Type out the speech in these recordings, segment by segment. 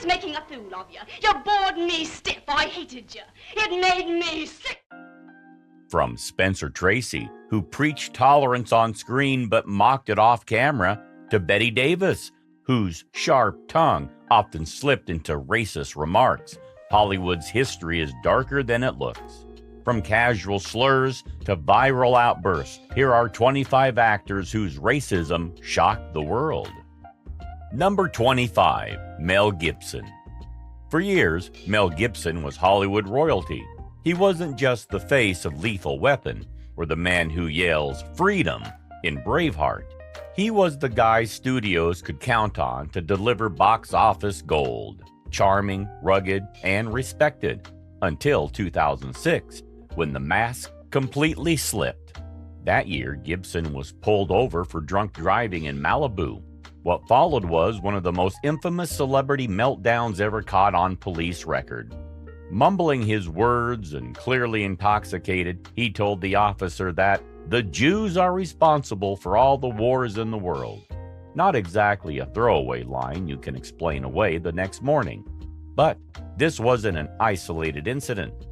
just making a fool of you. You bored me stiff. I hated you. It made me sick. From Spencer Tracy, who preached tolerance on screen but mocked it off camera, to Betty Davis, whose sharp tongue often slipped into racist remarks, Hollywood's history is darker than it looks. From casual slurs to viral outbursts, here are 25 actors whose racism shocked the world. Number 25, Mel Gibson. For years, Mel Gibson was Hollywood royalty. He wasn't just the face of Lethal Weapon or the man who yells freedom in Braveheart. He was the guy studios could count on to deliver box office gold. Charming, rugged, and respected, until 2006, when the mask completely slipped. That year, Gibson was pulled over for drunk driving in Malibu. What followed was one of the most infamous celebrity meltdowns ever caught on police record. Mumbling his words and clearly intoxicated, he told the officer that the Jews are responsible for all the wars in the world. Not exactly a throwaway line you can explain away the next morning. But this wasn't an isolated incident.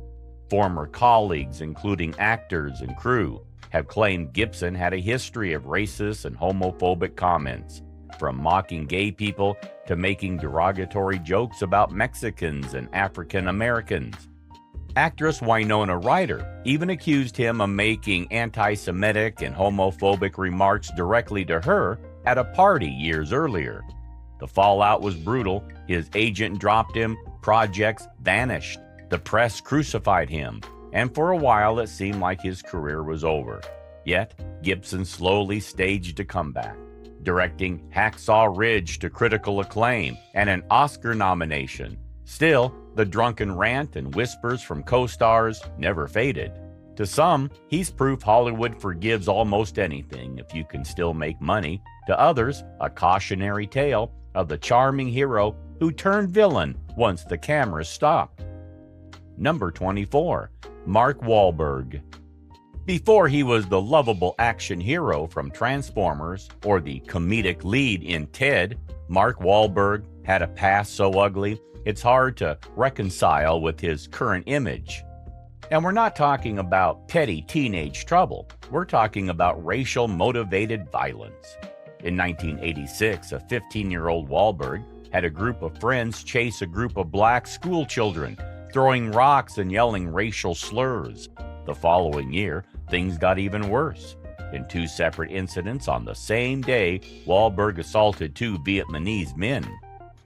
Former colleagues, including actors and crew, have claimed Gibson had a history of racist and homophobic comments, from mocking gay people to making derogatory jokes about Mexicans and African Americans. Actress Winona Ryder even accused him of making anti-Semitic and homophobic remarks directly to her at a party years earlier. The fallout was brutal. His agent dropped him, projects vanished. The press crucified him, and for a while it seemed like his career was over. Yet, Gibson slowly staged a comeback, directing Hacksaw Ridge to critical acclaim and an Oscar nomination. Still, the drunken rant and whispers from co-stars never faded. To some, he's proof Hollywood forgives almost anything if you can still make money. To others, a cautionary tale of the charming hero who turned villain once the cameras stopped. Number 24, Mark Wahlberg. Before he was the lovable action hero from Transformers or the comedic lead in Ted, Mark Wahlberg had a past so ugly it's hard to reconcile with his current image. And we're not talking about petty teenage trouble. We're talking about racial motivated violence. In 1986, a 15-year-old Wahlberg had a group of friends chase a group of black school children, throwing rocks and yelling racial slurs. The following year, things got even worse. In two separate incidents on the same day, Wahlberg assaulted two Vietnamese men.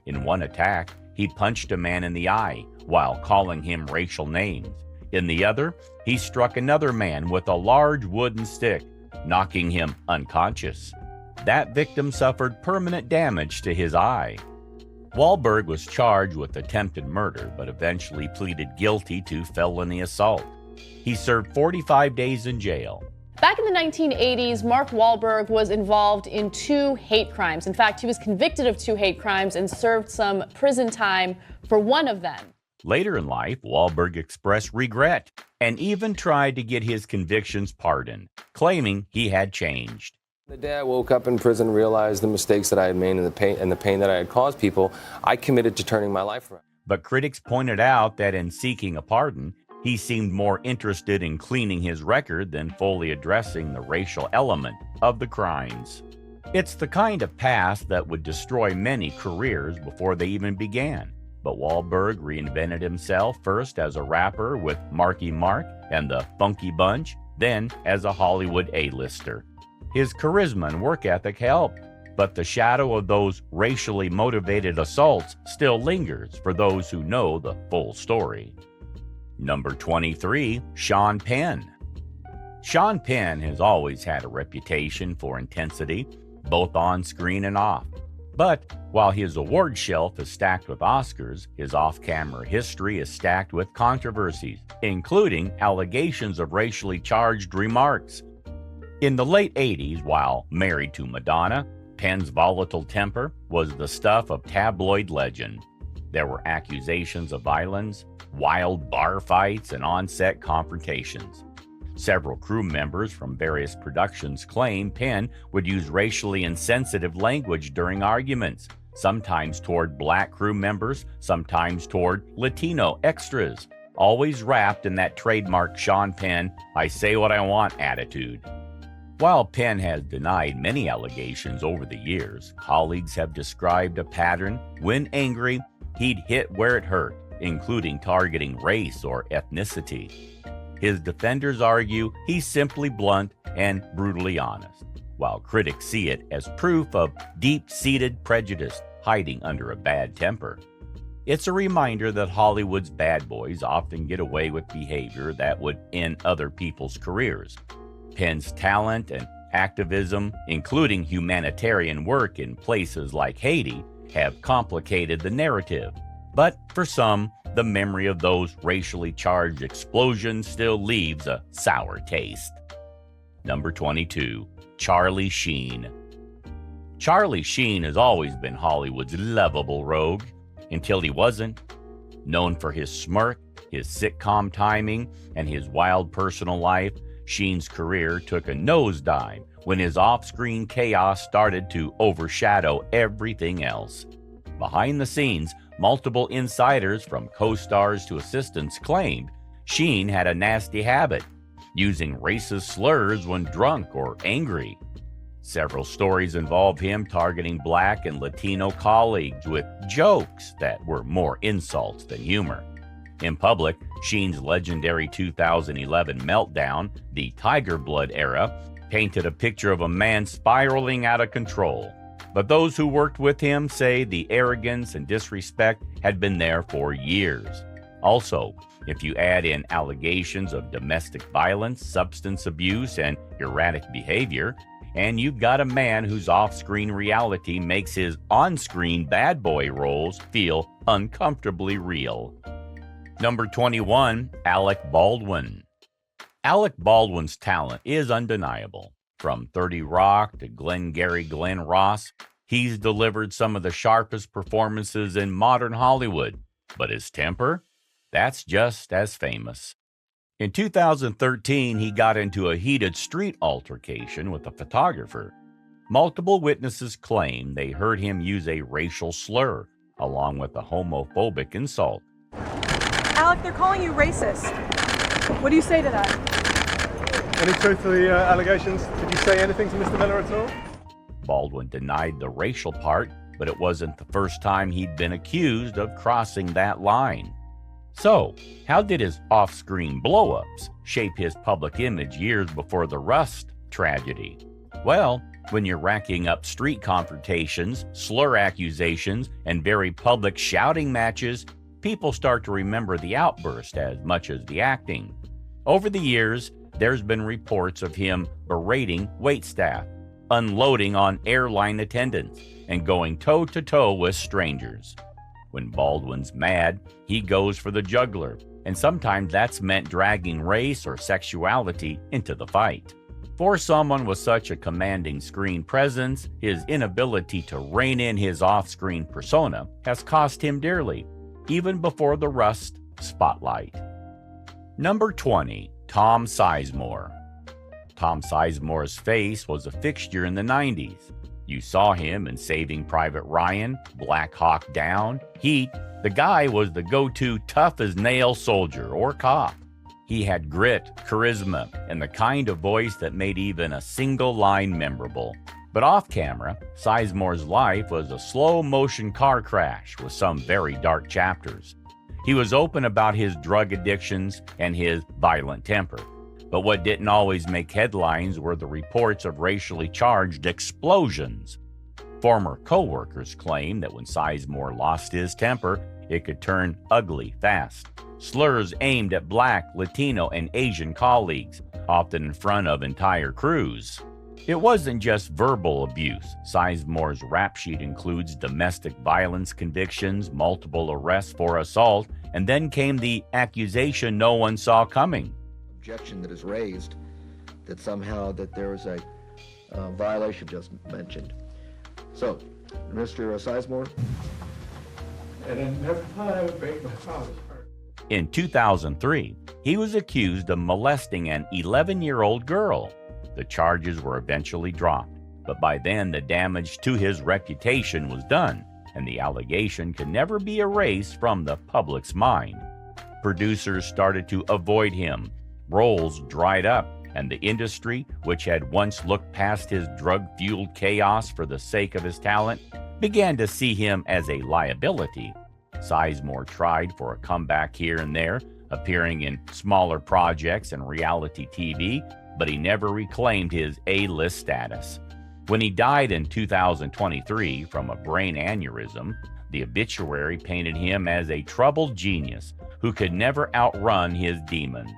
In one attack, he punched a man in the eye while calling him racial names. In the other, he struck another man with a large wooden stick, knocking him unconscious. That victim suffered permanent damage to his eye. Wahlberg was charged with attempted murder, but eventually pleaded guilty to felony assault. He served 45 days in jail. Back in the 1980s, Mark Wahlberg was involved in 2 hate crimes. In fact, he was convicted of 2 hate crimes and served some prison time for one of them. Later in life, Wahlberg expressed regret and even tried to get his convictions pardoned, claiming he had changed. The day I woke up in prison, realized the mistakes that I had made and the pain that I had caused people, I committed to turning my life around. But critics pointed out that in seeking a pardon, he seemed more interested in cleaning his record than fully addressing the racial element of the crimes. It's the kind of past that would destroy many careers before they even began. But Wahlberg reinvented himself first as a rapper with Marky Mark and the Funky Bunch, then as a Hollywood A-lister. His charisma and work ethic helped, but the shadow of those racially motivated assaults still lingers for those who know the full story. Number 23, Sean Penn. Sean Penn has always had a reputation for intensity, both on screen and off. But while his award shelf is stacked with Oscars, his off-camera history is stacked with controversies, including allegations of racially charged remarks. In the late 80s, while married to Madonna, Penn's volatile temper was the stuff of tabloid legend. There were accusations of violence, wild bar fights, and on-set confrontations. Several crew members from various productions claim Penn would use racially insensitive language during arguments, sometimes toward black crew members, sometimes toward Latino extras, always wrapped in that trademark Sean Penn, I say what I want attitude. While Penn has denied many allegations over the years, colleagues have described a pattern. When angry, he'd hit where it hurt, including targeting race or ethnicity. His defenders argue he's simply blunt and brutally honest, while critics see it as proof of deep-seated prejudice hiding under a bad temper. It's a reminder that Hollywood's bad boys often get away with behavior that would end other people's careers. Penn's talent and activism, including humanitarian work in places like Haiti, have complicated the narrative. But for some, the memory of those racially charged explosions still leaves a sour taste. Number 22, Charlie Sheen. Charlie Sheen has always been Hollywood's lovable rogue, until he wasn't. Known for his smirk, his sitcom timing, and his wild personal life, Sheen's career took a nosedive when his off-screen chaos started to overshadow everything else. Behind the scenes, multiple insiders from co-stars to assistants claimed Sheen had a nasty habit, using racist slurs when drunk or angry. Several stories involve him targeting black and Latino colleagues with jokes that were more insults than humor. In public, Sheen's legendary 2011 meltdown, the Tiger Blood era, painted a picture of a man spiraling out of control. But those who worked with him say the arrogance and disrespect had been there for years. Also, if you add in allegations of domestic violence, substance abuse, and erratic behavior, and you've got a man whose off-screen reality makes his on-screen bad boy roles feel uncomfortably real. Number 21, Alec Baldwin. Alec Baldwin's talent is undeniable. From 30 Rock to Glengarry Glen Ross, he's delivered some of the sharpest performances in modern Hollywood. But his temper? That's just as famous. In 2013, he got into a heated street altercation with a photographer. Multiple witnesses claim they heard him use a racial slur, along with a homophobic insult. Alec, they're calling you racist. What do you say to that? Any truth to the allegations? Did you say anything to Mr. Miller at all? Baldwin denied the racial part, but it wasn't the first time he'd been accused of crossing that line. So, how did his off-screen blow-ups shape his public image years before the Rust tragedy? Well, when you're racking up street confrontations, slur accusations, and very public shouting matches, people start to remember the outburst as much as the acting. Over the years, there's been reports of him berating waitstaff, unloading on airline attendants, and going toe-to-toe with strangers. When Baldwin's mad, he goes for the jugular, and sometimes that's meant dragging race or sexuality into the fight. For someone with such a commanding screen presence, his inability to rein in his off-screen persona has cost him dearly, even before the Rust spotlight. Number 20, Tom Sizemore. Tom Sizemore's face was a fixture in the 90s. You saw him in Saving Private Ryan, Black Hawk Down, Heat. The guy was the go-to tough-as-nail soldier or cop. He had grit, charisma, and the kind of voice that made even a single line memorable. But off-camera, Sizemore's life was a slow-motion car crash with some very dark chapters. He was open about his drug addictions and his violent temper. But what didn't always make headlines were the reports of racially charged explosions. Former co-workers claim that when Sizemore lost his temper, it could turn ugly fast. Slurs aimed at black, Latino, and Asian colleagues, often in front of entire crews. It wasn't just verbal abuse. Sizemore's rap sheet includes domestic violence convictions, multiple arrests for assault, and then came the accusation no one saw coming. Objection that is raised that somehow that there was a violation just mentioned. So, Mr. Sizemore? And then never thought I would break my father's heart. In 2003, he was accused of molesting an 11-year-old girl. The charges were eventually dropped, but by then the damage to his reputation was done, and the allegation could never be erased from the public's mind. Producers started to avoid him, roles dried up, and the industry, which had once looked past his drug-fueled chaos for the sake of his talent, began to see him as a liability. Sizemore tried for a comeback here and there, appearing in smaller projects and reality TV, but he never reclaimed his A-list status. When he died in 2023 from a brain aneurysm, the obituary painted him as a troubled genius who could never outrun his demons.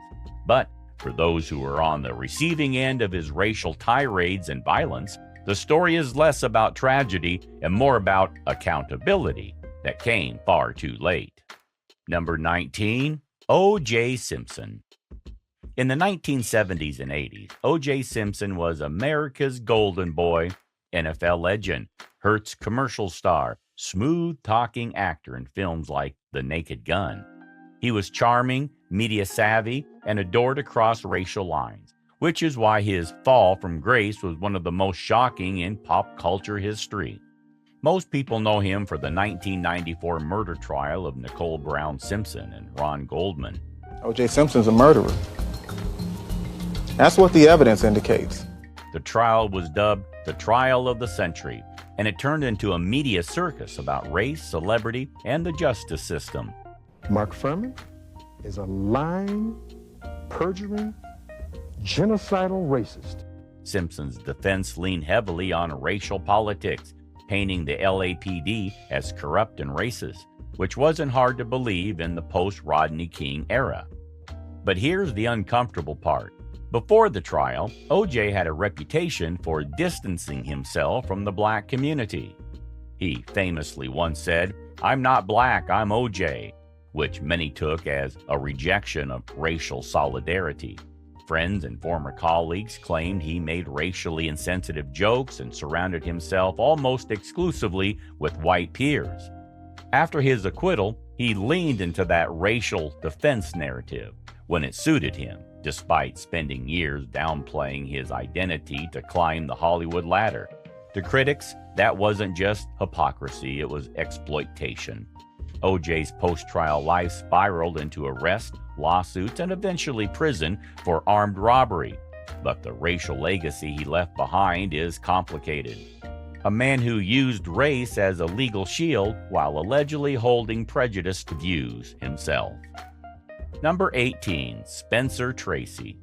But for those who were on the receiving end of his racial tirades and violence, the story is less about tragedy and more about accountability that came far too late. Number 19, O.J. Simpson. In the 1970s and 80s, O.J. Simpson was America's golden boy, NFL legend, Hertz commercial star, smooth-talking actor in films like The Naked Gun. He was charming, media-savvy, and adored across racial lines, which is why his fall from grace was one of the most shocking in pop culture history. Most people know him for the 1994 murder trial of Nicole Brown Simpson and Ron Goldman. O.J. Simpson's a murderer. That's what the evidence indicates. The trial was dubbed the trial of the century, and it turned into a media circus about race, celebrity, and the justice system. Mark Furman is a lying, perjuring, genocidal racist. Simpson's defense leaned heavily on racial politics, painting the LAPD as corrupt and racist, which wasn't hard to believe in the post-Rodney King era. But here's the uncomfortable part. Before the trial, O.J. had a reputation for distancing himself from the black community. He famously once said, "I'm not black, I'm O.J.," which many took as a rejection of racial solidarity. Friends and former colleagues claimed he made racially insensitive jokes and surrounded himself almost exclusively with white peers. After his acquittal, he leaned into that racial defense narrative when it suited him, despite spending years downplaying his identity to climb the Hollywood ladder. To critics, that wasn't just hypocrisy, it was exploitation. O.J.'s post-trial life spiraled into arrest, lawsuits, and eventually prison for armed robbery. But the racial legacy he left behind is complicated. A man who used race as a legal shield while allegedly holding prejudiced views himself. Number 18, Spencer Tracy.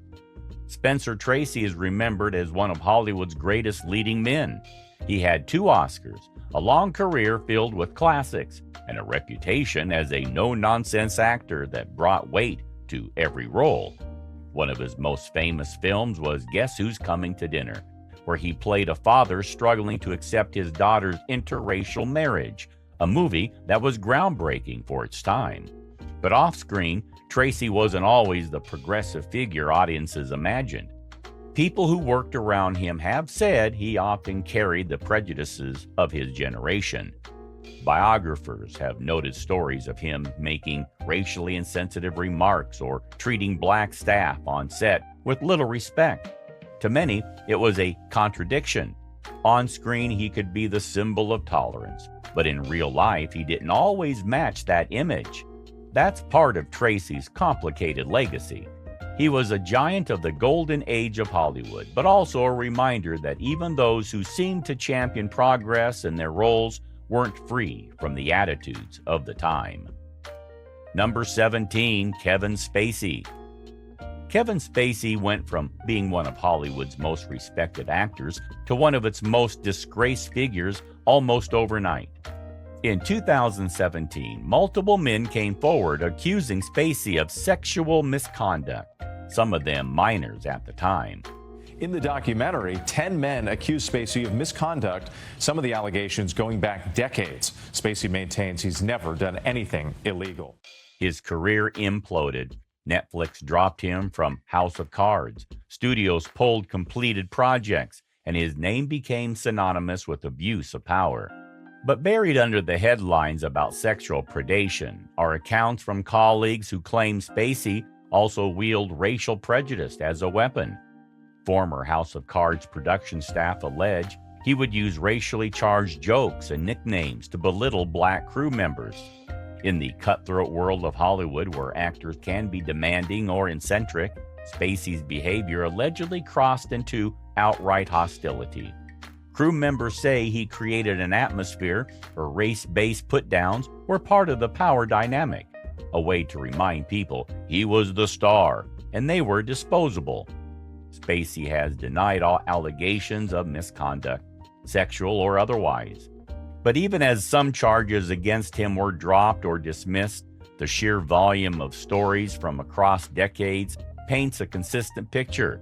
Spencer Tracy is remembered as one of Hollywood's greatest leading men. He had 2 Oscars, a long career filled with classics, and a reputation as a no-nonsense actor that brought weight to every role. One of his most famous films was Guess Who's Coming to Dinner, where he played a father struggling to accept his daughter's interracial marriage, a movie that was groundbreaking for its time. But off-screen, Tracy wasn't always the progressive figure audiences imagined. People who worked around him have said he often carried the prejudices of his generation. Biographers have noted stories of him making racially insensitive remarks or treating black staff on set with little respect. To many, it was a contradiction. On screen, he could be the symbol of tolerance, but in real life, he didn't always match that image. That's part of Tracy's complicated legacy. He was a giant of the golden age of Hollywood, but also a reminder that even those who seemed to champion progress in their roles weren't free from the attitudes of the time. Number 17, Kevin Spacey. Kevin Spacey went from being one of Hollywood's most respected actors to one of its most disgraced figures almost overnight. In 2017, multiple men came forward accusing Spacey of sexual misconduct, some of them minors at the time. In the documentary, 10 men accused Spacey of misconduct, some of the allegations going back decades. Spacey maintains he's never done anything illegal. His career imploded. Netflix dropped him from House of Cards. Studios pulled completed projects, and his name became synonymous with abuse of power. But buried under the headlines about sexual predation are accounts from colleagues who claim Spacey also wielded racial prejudice as a weapon. Former House of Cards production staff allege He would use racially charged jokes and nicknames to belittle black crew members. In the cutthroat world of Hollywood, where actors can be demanding or eccentric, Spacey's behavior allegedly crossed into outright hostility. Crew members say he created an atmosphere where race-based put-downs were part of the power dynamic, a way to remind people he was the star and they were disposable. Spacey has denied all allegations of misconduct, sexual or otherwise. But even as some charges against him were dropped or dismissed, the sheer volume of stories from across decades paints a consistent picture.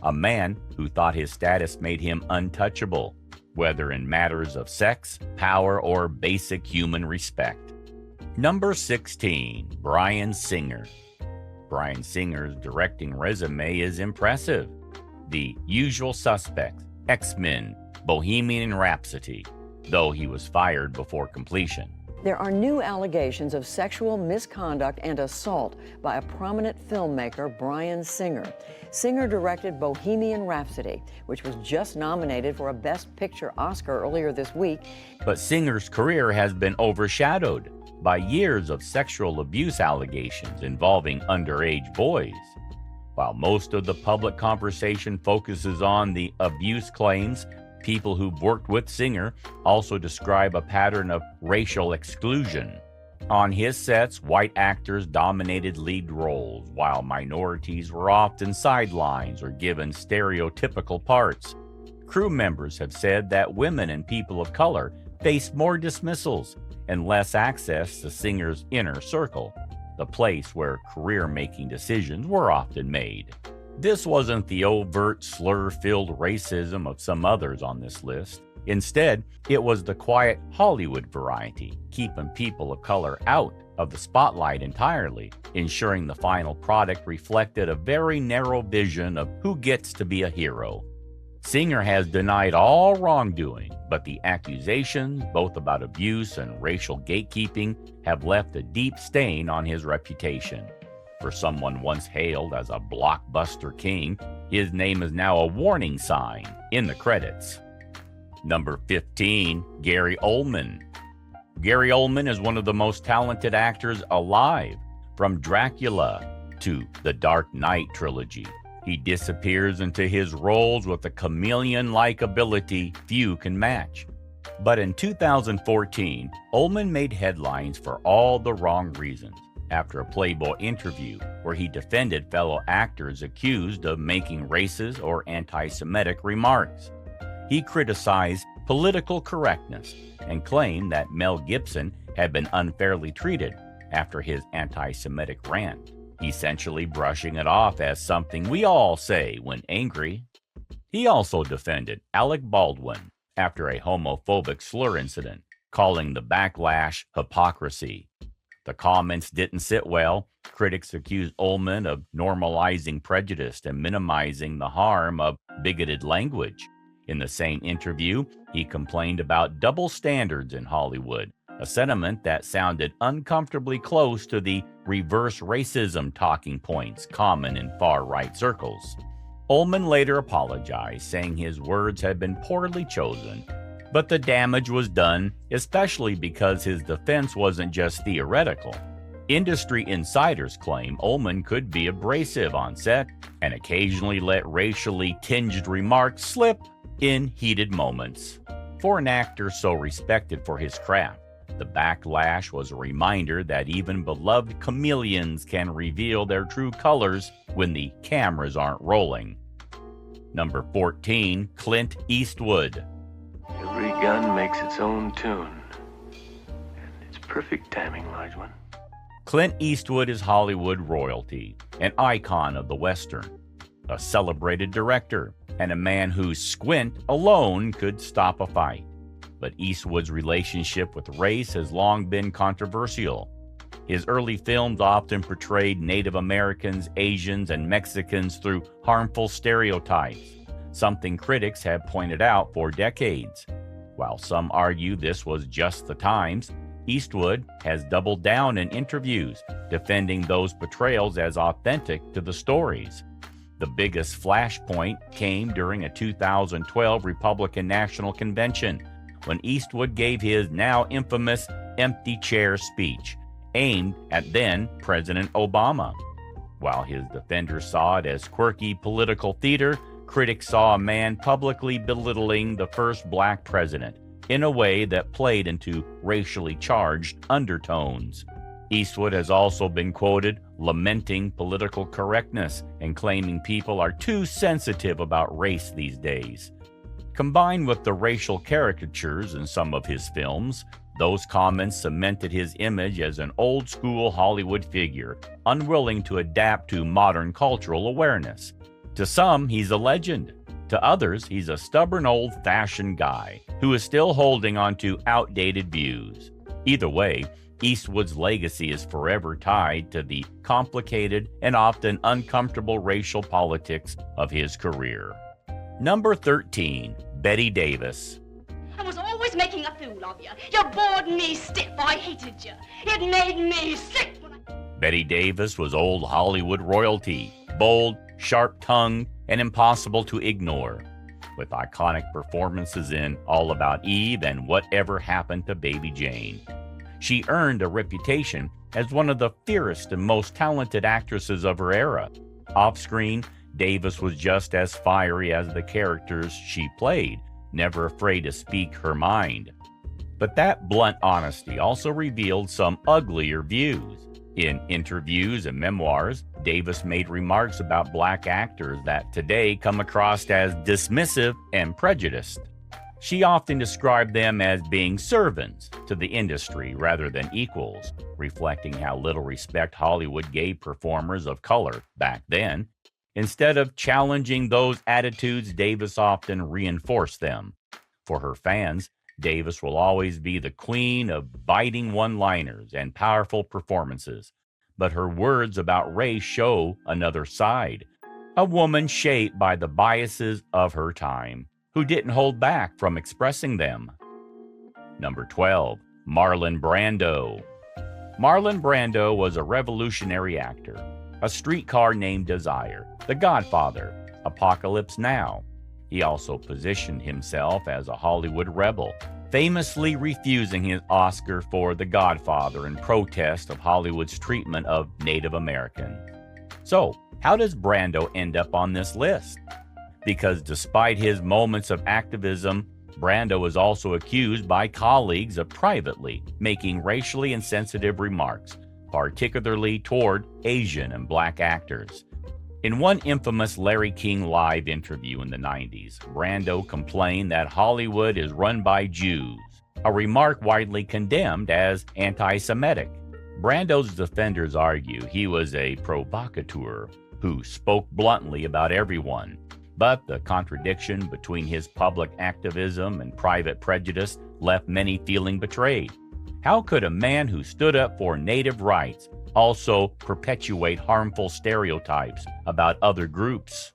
A man who thought his status made him untouchable, whether in matters of sex, power, or basic human respect. Number 16, Bryan Singer. Bryan Singer's directing resume is impressive. The Usual Suspects, X-Men, Bohemian Rhapsody, though he was fired before completion. There are new allegations of sexual misconduct and assault by a prominent filmmaker, Bryan Singer. Singer directed Bohemian Rhapsody, which was just nominated for a Best Picture Oscar earlier this week. But Singer's career has been overshadowed by years of sexual abuse allegations involving underage boys. While most of the public conversation focuses on the abuse claims, people who've worked with Singer also describe a pattern of racial exclusion. On his sets, white actors dominated lead roles, while minorities were often sidelines or given stereotypical parts. Crew members have said that women and people of color faced more dismissals and less access to Singer's inner circle, the place where career-making decisions were often made. This wasn't the overt, slur-filled racism of some others on this list. Instead, it was the quiet Hollywood variety, keeping people of color out of the spotlight entirely, ensuring the final product reflected a very narrow vision of who gets to be a hero. Singer has denied all wrongdoing, but the accusations, both about abuse and racial gatekeeping, have left a deep stain on his reputation. For someone once hailed as a blockbuster king, his name is now a warning sign in the credits. Number 15, Gary Oldman. Gary Oldman is one of the most talented actors alive, from Dracula to the Dark Knight trilogy. He disappears into his roles with a chameleon-like ability few can match. But in 2014, Oldman made headlines for all the wrong reasons after a Playboy interview where he defended fellow actors accused of making racist or anti-Semitic remarks. He criticized political correctness and claimed that Mel Gibson had been unfairly treated after his anti-Semitic rant, essentially brushing it off as something we all say when angry. He also defended Alec Baldwin after a homophobic slur incident, calling the backlash hypocrisy. The comments didn't sit well. Critics accused Oldman of normalizing prejudice and minimizing the harm of bigoted language. In the same interview, he complained about double standards in Hollywood, a sentiment that sounded uncomfortably close to the reverse racism talking points common in far-right circles. Oldman later apologized, saying his words had been poorly chosen, but the damage was done, especially because his defense wasn't just theoretical. Industry insiders claim Oldman could be abrasive on set and occasionally let racially tinged remarks slip in heated moments. For an actor so respected for his craft, the backlash was a reminder that even beloved chameleons can reveal their true colors when the cameras aren't rolling. Number 14, Clint Eastwood. Every gun makes its own tune. And it's perfect timing, large one. Clint Eastwood is Hollywood royalty, an icon of the Western, a celebrated director, and a man whose squint alone could stop a fight. But Eastwood's relationship with race has long been controversial. His early films often portrayed Native Americans, Asians, and Mexicans through harmful stereotypes, something critics have pointed out for decades. While some argue this was just the times, Eastwood has doubled down in interviews, defending those portrayals as authentic to the stories. The biggest flashpoint came during a 2012 Republican National Convention when Eastwood gave his now infamous empty chair speech aimed at then President Obama. While his defenders saw it as quirky political theater, critics saw a man publicly belittling the first black president in a way that played into racially charged undertones. Eastwood has also been quoted lamenting political correctness and claiming people are too sensitive about race these days. Combined with the racial caricatures in some of his films, those comments cemented his image as an old-school Hollywood figure, unwilling to adapt to modern cultural awareness. To some, he's a legend. To others, he's a stubborn old-fashioned guy who is still holding on to outdated views. Either way, Eastwood's legacy is forever tied to the complicated and often uncomfortable racial politics of his career. Number 13, Bette Davis. I was always making a fool of you. You bored me stiff. I hated you. It made me sick when Bette Davis was old Hollywood royalty, bold, sharp-tongued, and impossible to ignore. With iconic performances in All About Eve and Whatever Happened to Baby Jane. She earned a reputation as one of the fiercest and most talented actresses of her era. Off-screen, Davis was just as fiery as the characters she played, never afraid to speak her mind. But that blunt honesty also revealed some uglier views. In interviews and memoirs, Davis made remarks about black actors that today come across as dismissive and prejudiced. She often described them as being servants to the industry rather than equals, reflecting how little respect Hollywood gave performers of color back then. Instead of challenging those attitudes, Davis often reinforced them. For her fans, Davis will always be the queen of biting one-liners and powerful performances. But her words about race show another side, a woman shaped by the biases of her time, who didn't hold back from expressing them. Number 12, Marlon Brando. Marlon Brando was a revolutionary actor, A Streetcar Named Desire, The Godfather, Apocalypse Now. He also positioned himself as a Hollywood rebel, famously refusing his Oscar for The Godfather in protest of Hollywood's treatment of Native Americans. So, how does Brando end up on this list? Because despite his moments of activism, Brando is also accused by colleagues of privately making racially insensitive remarks, particularly toward Asian and black actors. In one infamous Larry King Live interview in the 90s, Brando complained that Hollywood is run by Jews, a remark widely condemned as anti-Semitic. Brando's defenders argue he was a provocateur who spoke bluntly about everyone, but the contradiction between his public activism and private prejudice left many feeling betrayed. How could a man who stood up for native rights also perpetuate harmful stereotypes about other groups?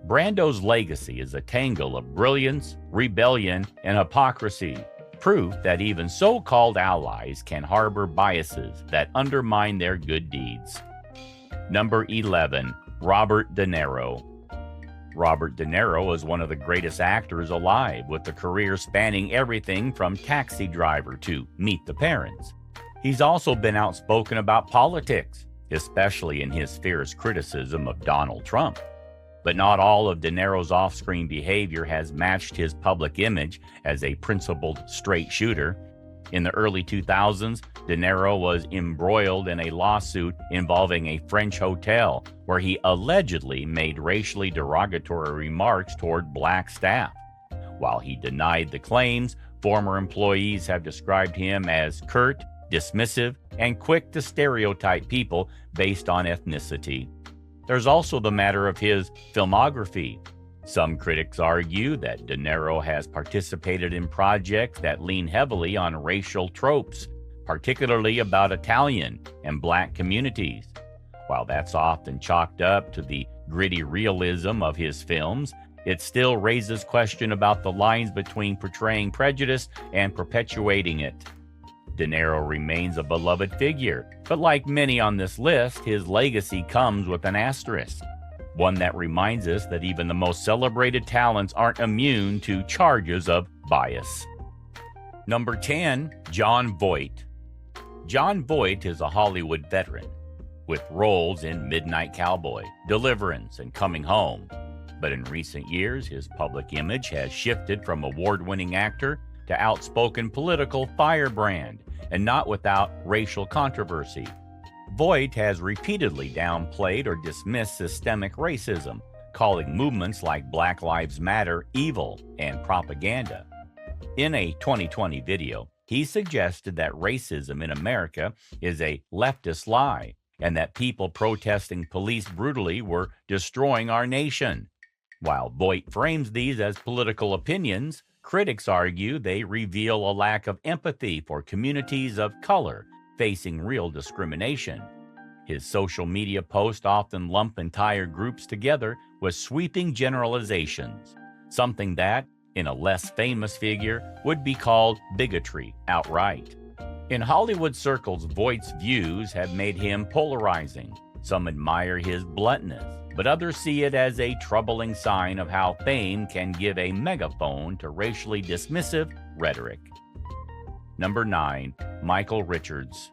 Brando's legacy is a tangle of brilliance, rebellion, and hypocrisy, proof that even so-called allies can harbor biases that undermine their good deeds. Number 11, Robert De Niro. Robert De Niro is one of the greatest actors alive, with a career spanning everything from Taxi Driver to Meet the Parents. He's also been outspoken about politics, especially in his fierce criticism of Donald Trump. But not all of De Niro's off-screen behavior has matched his public image as a principled straight shooter. In the early 2000s, De Niro was embroiled in a lawsuit involving a French hotel where he allegedly made racially derogatory remarks toward black staff. While he denied the claims, former employees have described him as curt, dismissive, and quick to stereotype people based on ethnicity. There's also the matter of his filmography. Some critics argue that De Niro has participated in projects that lean heavily on racial tropes, particularly about Italian and black communities. While that's often chalked up to the gritty realism of his films, it still raises question about the lines between portraying prejudice and perpetuating it. De Niro remains a beloved figure, but like many on this list, his legacy comes with an asterisk. One that reminds us that even the most celebrated talents aren't immune to charges of bias. Number 10, Jon Voight. Jon Voight is a Hollywood veteran with roles in Midnight Cowboy, Deliverance, and Coming Home. But in recent years, his public image has shifted from award-winning actor to outspoken political firebrand, and not without racial controversy. Voight has repeatedly downplayed or dismissed systemic racism, calling movements like Black Lives Matter evil and propaganda. In a 2020 video, he suggested that racism in America is a leftist lie, and that people protesting police brutally were destroying our nation. While Voight frames these as political opinions, critics argue they reveal a lack of empathy for communities of color facing real discrimination. His social media posts often lump entire groups together with sweeping generalizations, something that, in a less famous figure, would be called bigotry outright. In Hollywood circles, Voight's views have made him polarizing. Some admire his bluntness, but others see it as a troubling sign of how fame can give a megaphone to racially dismissive rhetoric. Number 9, Michael Richards.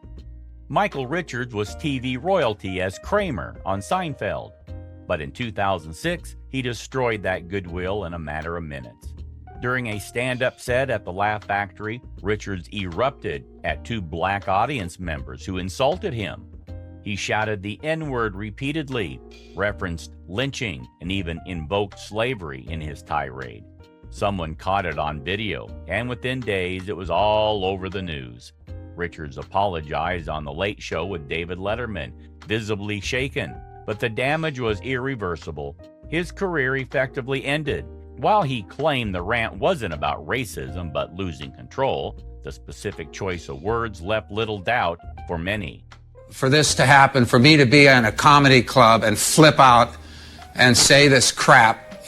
Michael Richards was TV royalty as Kramer on Seinfeld, but in 2006, he destroyed that goodwill in a matter of minutes. During a stand-up set at the Laugh Factory, Richards erupted at 2 black audience members who insulted him. He shouted the N-word repeatedly, referenced lynching, and even invoked slavery in his tirade. Someone caught it on video, and within days it was all over the news. Richards apologized on The Late Show with David Letterman, visibly shaken, but the damage was irreversible. His career effectively ended. While he claimed the rant wasn't about racism but losing control, the specific choice of words left little doubt for many. For this to happen, for me to be in a comedy club and flip out and say this crap,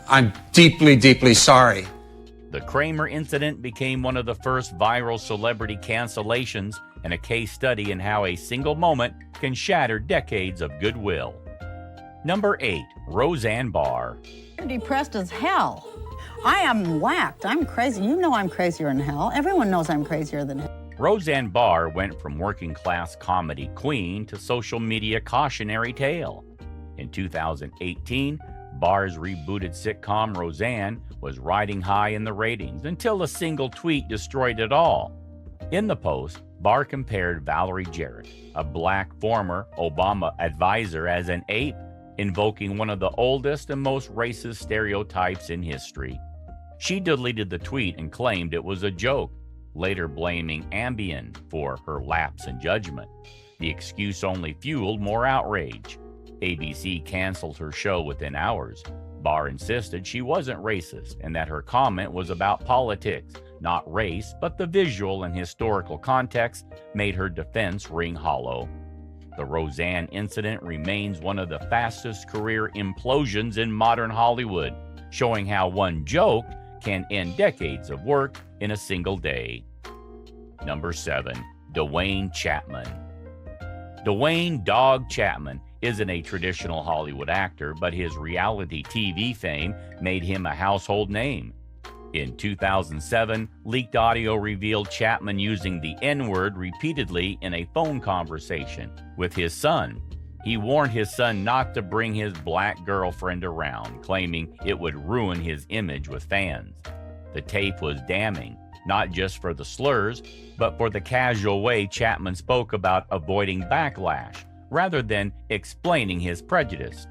I'm deeply, deeply sorry. The Kramer incident became one of the first viral celebrity cancellations and a case study in how a single moment can shatter decades of goodwill. Number 8, Roseanne Barr. I'm depressed as hell. I am whacked. I'm crazy. You know I'm crazier than hell. Everyone knows I'm crazier than hell. Roseanne Barr went from working-class comedy queen to social media cautionary tale. In 2018, Barr's rebooted sitcom Roseanne was riding high in the ratings until a single tweet destroyed it all. In the post, Barr compared Valerie Jarrett, a black former Obama advisor, as an ape, invoking one of the oldest and most racist stereotypes in history. She deleted the tweet and claimed it was a joke, later blaming Ambien for her lapse in judgment. The excuse only fueled more outrage. ABC canceled her show within hours. Barr insisted she wasn't racist and that her comment was about politics, not race, but the visual and historical context made her defense ring hollow. The Roseanne incident remains one of the fastest career implosions in modern Hollywood, showing how one joke can end decades of work in a single day. Number 7, Dwayne Chapman. Dwayne "Dog" Chapman isn't a traditional Hollywood actor, but his reality TV fame made him a household name. In 2007, leaked audio revealed Chapman using the N-word repeatedly in a phone conversation with his son. He warned his son not to bring his black girlfriend around, claiming it would ruin his image with fans. The tape was damning, not just for the slurs, but for the casual way Chapman spoke about avoiding backlash, rather than explaining his prejudice.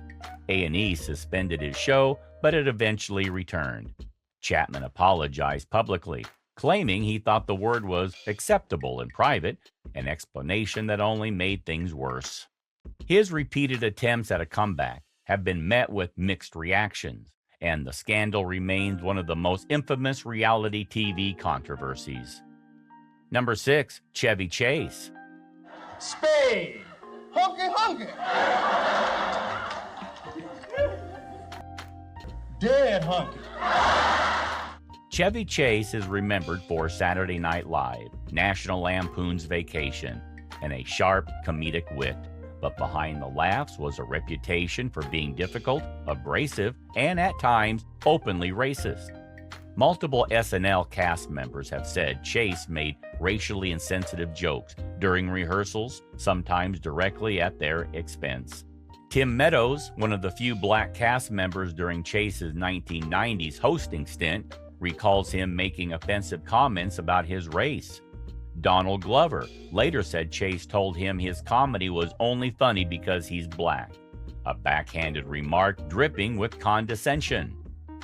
A&E suspended his show, but it eventually returned. Chapman apologized publicly, claiming he thought the word was acceptable in private, an explanation that only made things worse. His repeated attempts at a comeback have been met with mixed reactions, and the scandal remains one of the most infamous reality TV controversies. Number 6, Chevy Chase. Spade! Hunky hunky! Dead hunky! Chevy Chase is remembered for Saturday Night Live, National Lampoon's Vacation, and a sharp comedic wit. But behind the laughs was a reputation for being difficult, abrasive, and at times openly racist. Multiple SNL cast members have said Chase made racially insensitive jokes during rehearsals, sometimes directly at their expense. Tim Meadows, one of the few black cast members during Chase's 1990s hosting stint, recalls him making offensive comments about his race. Donald Glover later said Chase told him his comedy was only funny because he's black, a backhanded remark dripping with condescension.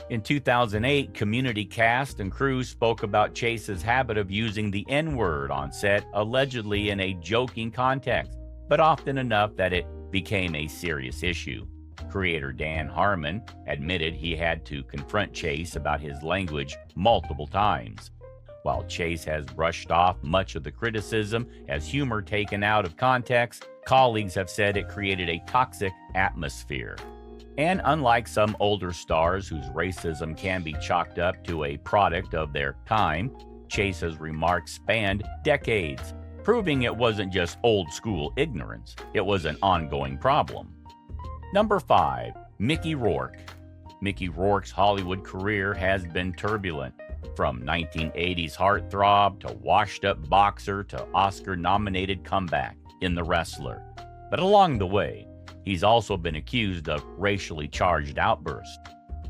In 2008, Community cast and crew spoke about Chase's habit of using the N-word on set, allegedly in a joking context, but often enough that it became a serious issue. Creator Dan Harmon admitted he had to confront Chase about his language multiple times. While Chase has brushed off much of the criticism as humor taken out of context, colleagues have said it created a toxic atmosphere. And unlike some older stars whose racism can be chalked up to a product of their time, Chase's remarks spanned decades, proving it wasn't just old-school ignorance, it was an ongoing problem. Number 5. Mickey Rourke. Mickey Rourke's Hollywood career has been turbulent. From 1980s heartthrob to washed-up boxer to Oscar-nominated comeback in The Wrestler. But along the way, he's also been accused of racially charged outbursts.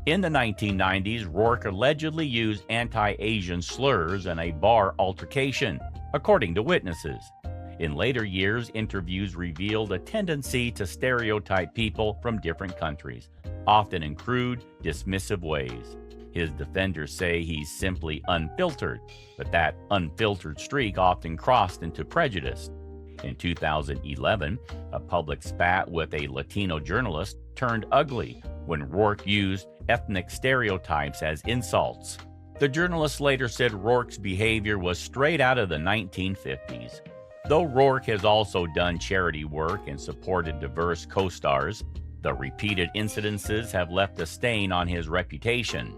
In the 1990s, Rourke allegedly used anti-Asian slurs in a bar altercation, according to witnesses. In later years, interviews revealed a tendency to stereotype people from different countries, often in crude, dismissive ways. His defenders say he's simply unfiltered, but that unfiltered streak often crossed into prejudice. In 2011, a public spat with a Latino journalist turned ugly when Rourke used ethnic stereotypes as insults. The journalist later said Rourke's behavior was straight out of the 1950s. Though Rourke has also done charity work and supported diverse co-stars, the repeated incidences have left a stain on his reputation.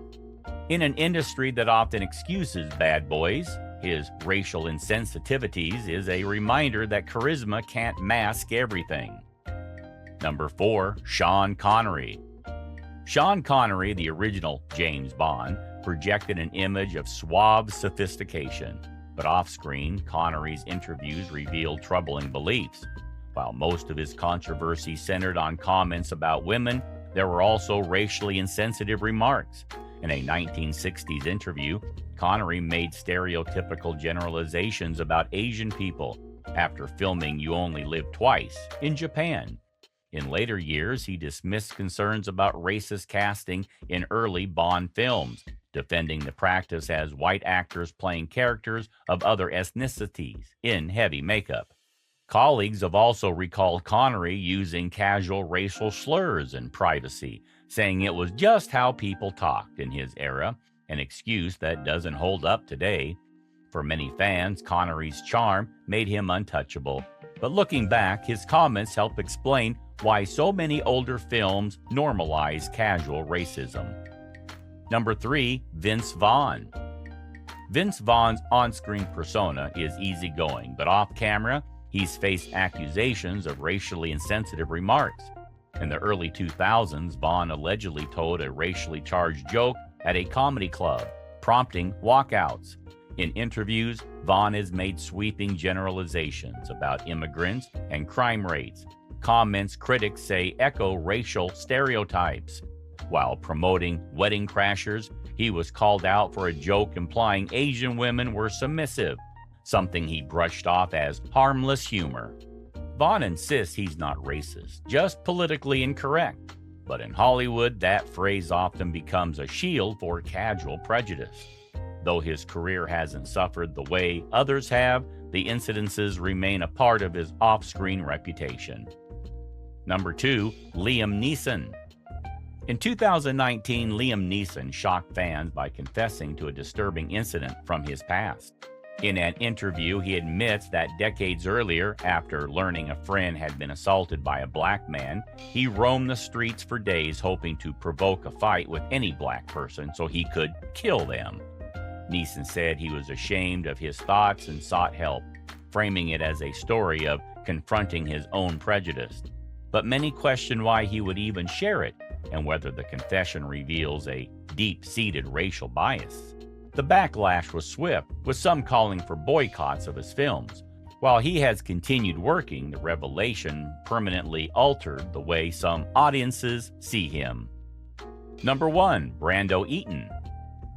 In an industry that often excuses bad boys, his racial insensitivities is a reminder that charisma can't mask everything. Number 4. Sean Connery. Sean Connery, the original James Bond, projected an image of suave sophistication. But off-screen, Connery's interviews revealed troubling beliefs. While most of his controversy centered on comments about women, there were also racially insensitive remarks. In a 1960s interview, Connery made stereotypical generalizations about Asian people after filming You Only Live Twice in Japan. In later years, he dismissed concerns about racist casting in early Bond films, defending the practice as white actors playing characters of other ethnicities in heavy makeup. Colleagues have also recalled Connery using casual racial slurs in privacy, saying it was just how people talked in his era, an excuse that doesn't hold up today. For many fans, Connery's charm made him untouchable. But looking back, his comments help explain why so many older films normalize casual racism. Number 3. Vince Vaughn. Vince Vaughn's on-screen persona is easygoing, but off-camera, he's faced accusations of racially insensitive remarks. In the early 2000s, Vaughn allegedly told a racially charged joke at a comedy club, prompting walkouts. In interviews, Vaughn has made sweeping generalizations about immigrants and crime rates, comments critics say echo racial stereotypes. While promoting Wedding Crashers, he was called out for a joke implying Asian women were submissive, something he brushed off as harmless humor. Vaughn insists he's not racist, just politically incorrect. But in Hollywood, that phrase often becomes a shield for casual prejudice. Though his career hasn't suffered the way others have, the incidences remain a part of his off-screen reputation. Number 2. Liam Neeson. In 2019, Liam Neeson shocked fans by confessing to a disturbing incident from his past. In an interview, he admits that decades earlier, after learning a friend had been assaulted by a black man, he roamed the streets for days hoping to provoke a fight with any black person so he could kill them. Neeson said he was ashamed of his thoughts and sought help. framing it as a story of confronting his own prejudice. But many question why he would even share it and whether the confession reveals a deep-seated racial bias. The backlash was swift, with some calling for boycotts of his films. While he has continued working, the revelation permanently altered the way some audiences see him. Number 1. Brando Eaton.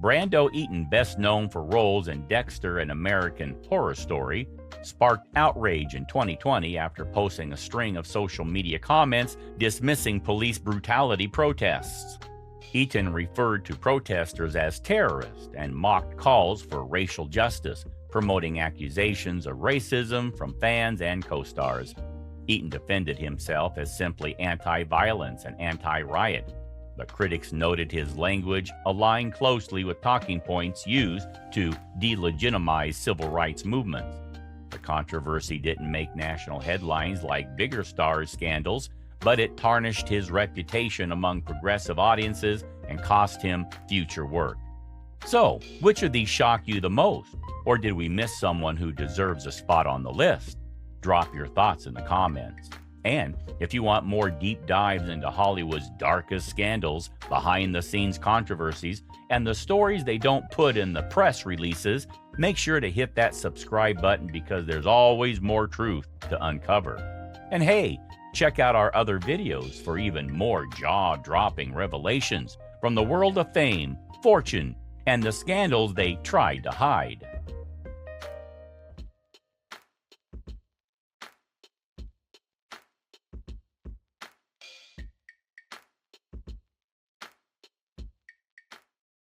Brando Eaton, best known for roles in Dexter and American Horror Story, sparked outrage in 2020 after posting a string of social media comments dismissing police brutality protests. Eaton referred to protesters as terrorists and mocked calls for racial justice, promoting accusations of racism from fans and co-stars. Eaton defended himself as simply anti-violence and anti-riot, but critics noted his language aligned closely with talking points used to delegitimize civil rights movements. The controversy didn't make national headlines like bigger stars' scandals, but it tarnished his reputation among progressive audiences and cost him future work. So, which of these shocked you the most? Or did we miss someone who deserves a spot on the list? Drop your thoughts in the comments. And if you want more deep dives into Hollywood's darkest scandals, behind-the-scenes controversies, and the stories they don't put in the press releases, make sure to hit that subscribe button because there's always more truth to uncover. And hey, check out our other videos for even more jaw-dropping revelations from the world of fame, fortune, and the scandals they tried to hide.